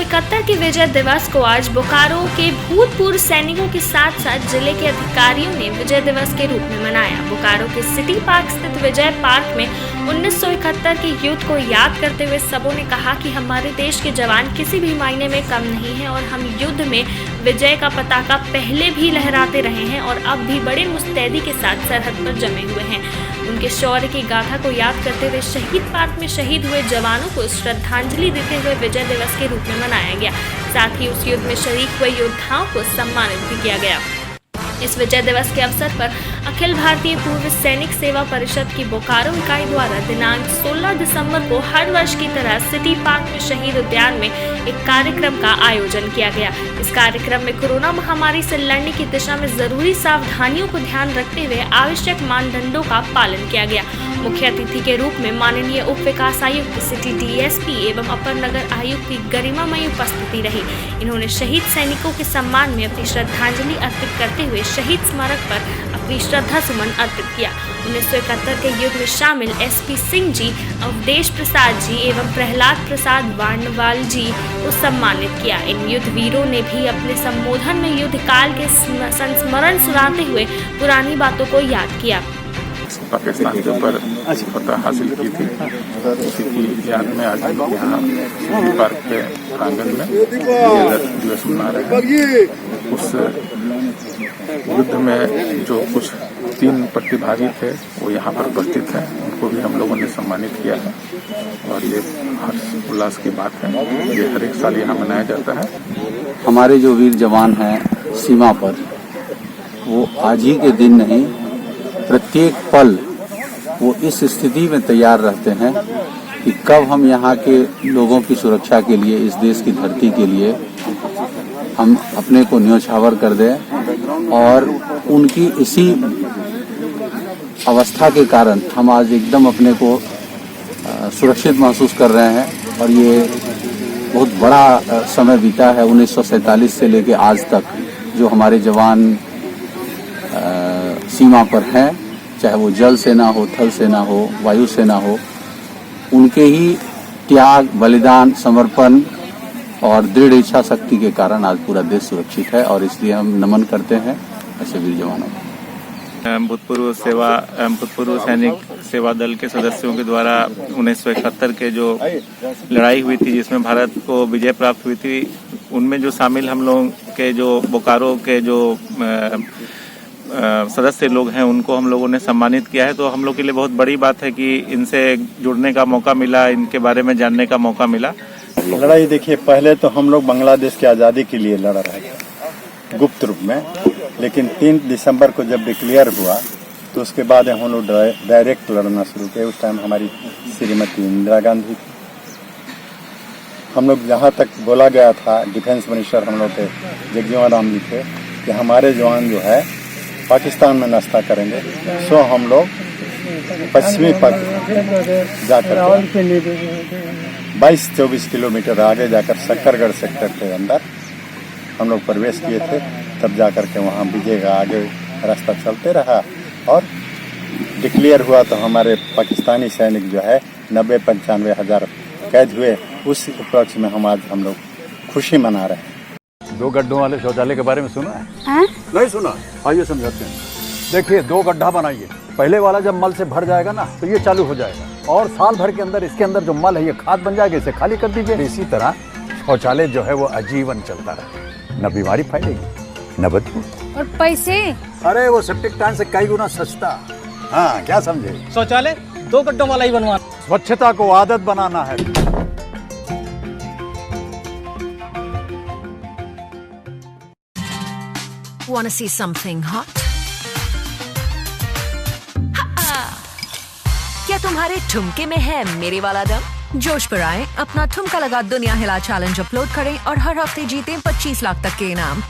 1971 के विजय दिवस को आज बोकारो के भूतपूर्व सैनिकों के साथ साथ जिले के अधिकारियों ने विजय दिवस के रूप में मनाया। बोकारो के सिटी पार्क स्थित विजय पार्क में 1971 के युद्ध को याद करते हुए सबों ने कहा कि हमारे देश के जवान किसी भी मायने में कम नहीं हैं और हम युद्ध में विजय का पताका पहले भी लहराते रहे हैं और अब भी बड़े मुस्तैदी के साथ सरहद पर जमे हुए हैं। उनके शौर्य की गाथा को याद करते हुए शहीद पार्क में शहीद हुए जवानों को श्रद्धांजलि देते हुए विजय दिवस के रूप में मनाया गया। साथ ही उस युद्ध में शरीक हुए योद्धाओं को सम्मानित भी किया गया। इस विजय दिवस के अवसर पर अखिल भारतीय पूर्व सैनिक सेवा परिषद की बोकारो इकाई द्वारा दिनांक 16 दिसंबर को हर वर्ष की तरह सिटी पार्क में शहीद उद्यान में एक कार्यक्रम का आयोजन किया गया। इस कार्यक्रम में कोरोना महामारी से लड़ने की दिशा में जरूरी सावधानियों को ध्यान रखते हुए आवश्यक मानदंडों का पालन किया गया। मुख्य अतिथि के रूप में माननीय उप विकास आयुक्त सिटी डीएसपी एवं अपर नगर आयुक्त की गरिमामयी उपस्थिति रही। इन्होंने शहीद सैनिकों के सम्मान में अपनी श्रद्धांजलि अर्पित करते हुए शहीद स्मारक पर अपनी श्रद्धा सुमन अर्पित किया। 1971 के युद्ध में शामिल एसपी सिंह जी, अवधेश प्रसाद जी एवं प्रहलाद प्रसाद वार्णवाल जी को सम्मानित किया। इन युद्ध वीरों ने भी अपने संबोधन में युद्ध काल के संस्मरण सुनाते हुए पुरानी बातों को याद किया। पाकिस्तान के ऊपर फतह हासिल की थी, उसी की याद में आज हम यहाँ सिटी पार्क के प्रांगण में विजय दिवस मना रहे हैं। उस युद्ध में जो कुछ 3 प्रतिभागी थे वो यहाँ पर उपस्थित हैं, उनको भी हम लोगों ने सम्मानित किया है और ये हर्ष उल्लास की बात है। ये हर एक साल यहाँ मनाया जाता है। हमारे जो वीर जवान हैं सीमा पर, वो आज ही के दिन नहीं, प्रत्येक पल वो इस स्थिति में तैयार रहते हैं कि कब हम यहाँ के लोगों की सुरक्षा के लिए, इस देश की धरती के लिए हम अपने को न्योछावर कर दें। और उनकी इसी अवस्था के कारण हम आज एकदम अपने को सुरक्षित महसूस कर रहे हैं। और ये बहुत बड़ा समय बीता है 1947 से लेकर आज तक, जो हमारे जवान सीमा पर हैं, चाहे वो जल सेना हो, थल सेना हो, वायु सेना हो, उनके ही त्याग, बलिदान, समर्पण और दृढ़ इच्छा शक्ति के कारण आज पूरा देश सुरक्षित है और इसलिए हम नमन करते हैं ऐसे वीर जवानों को। भूतपूर्व सैनिक सेवा दल के सदस्यों के द्वारा 1971 के जो लड़ाई हुई थी, जिसमें भारत को विजय प्राप्त हुई थी, उनमें जो शामिल हम लोग के जो बोकारो के जो सदस्य लोग हैं, उनको हम लोगों ने सम्मानित किया है। तो हम लोग के लिए बहुत बड़ी बात है कि इनसे जुड़ने का मौका मिला, इनके बारे में जानने का मौका मिला। लड़ाई देखिए, पहले तो हम लोग बांग्लादेश की आज़ादी के लिए लड़ रहे थे गुप्त रूप में, लेकिन 3 दिसंबर को जब डिक्लेयर हुआ तो उसके बाद हम लोग डायरेक्ट लड़ना शुरू किए। उस टाइम हमारी श्रीमती इंदिरा गांधी थी। हम लोग जहाँ तक बोला गया था, डिफेंस मिनिस्टर हम लोग के जगजीवन राम जी थे कि हमारे जवान जो है पाकिस्तान में नाश्ता करेंगे, सो हम लोग पश्चिमी पाकिस्तान जाकर 22-24 किलोमीटर आगे जाकर सक्करगढ़ सेक्टर के अंदर हम लोग प्रवेश किए थे। तब जाकर के वहाँ विजय का आगे रास्ता चलते रहा और डिक्लेयर हुआ तो हमारे पाकिस्तानी सैनिक जो है 90-95 हज़ार कैद हुए। उस उपलक्ष्य में हम लोग खुशी मना रहे हैं। 2 गड्ढों वाले शौचालय के बारे में सुना है? नहीं सुना? आइए समझाते हैं। देखिए, 2 गड्ढा बनाइए, पहले वाला जब मल से भर जाएगा ना तो ये चालू हो जाएगा और साल भर के अंदर इसके अंदर जो मल है ये खाद बन जाएगा, इसे खाली कर दीजिए। इसी तरह शौचालय जो है वो आजीवन चलता रहे, न बीमारी फैलेगी न बदबू। और पैसे? अरे वो सेप्टिक टैंक से कई गुना सस्ता। हाँ, क्या समझे? शौचालय 2 गड्ढों वाला ही बनवाना। स्वच्छता को आदत बनाना है। Want to see something hot? क्या तुम्हारे ठुमके में है मेरे वाला दम? जोश पर आए, अपना ठुमका लगा दुनिया हिला चैलेंज अपलोड करें और हर हफ्ते जीतें 25 लाख तक के इनाम।